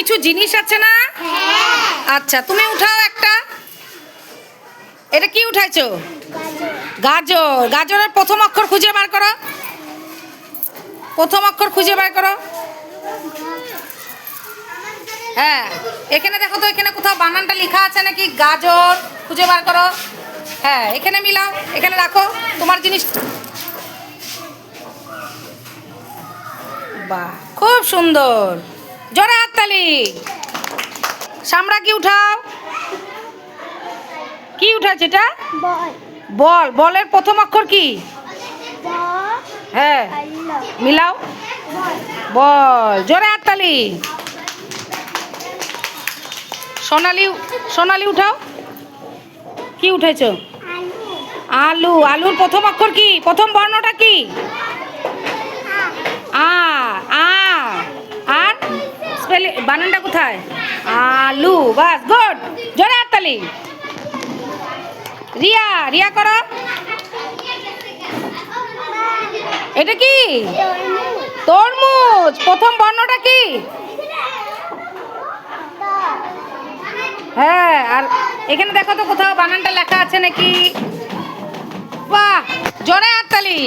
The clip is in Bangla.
কিছু জিনিস আছে না? আচ্ছা, তুমি উঠাও একটা। এটা কি উঠাইছো? গাজর। গাজরের প্রথম অক্ষর খুঁজে বার করো। প্রথম অক্ষর খুঁজে বার করো। হ্যাঁ, এখানে দেখো তো, এখানে কোথাও বানানটা লেখা আছে নাকি? গাজর খুঁজে বার করো। হ্যাঁ, এখানে মিলাও, এখানে রাখো তোমার জিনিস। বাহ, খুব সুন্দর, জোরে হাততালি। সামরা কি উঠাও? কি উঠাচ্ছে এটা? বল। বলের প্রথম অক্ষর কি? হ্যাঁ, মিলাও। বল, জোরে হাততালি। সোনালি। সোনালি উঠাও। কি উঠেছো? আলু। আলুর প্রথম অক্ষর কি? প্রথম বর্ণটা কি? আ। আ। আর স্পেলিং বানানটা কোথায়? আলু। বাস, গুড, জোরে হাততালি। রিয়া। রিয়া করো। এটা কি? তরমুজ। প্রথম বর্ণটা কি? হ্যাঁ, আর এখানে দেখো তো কোথাও বানানটা লেখা আছে নাকি? বাহ, জোরে হাততালি।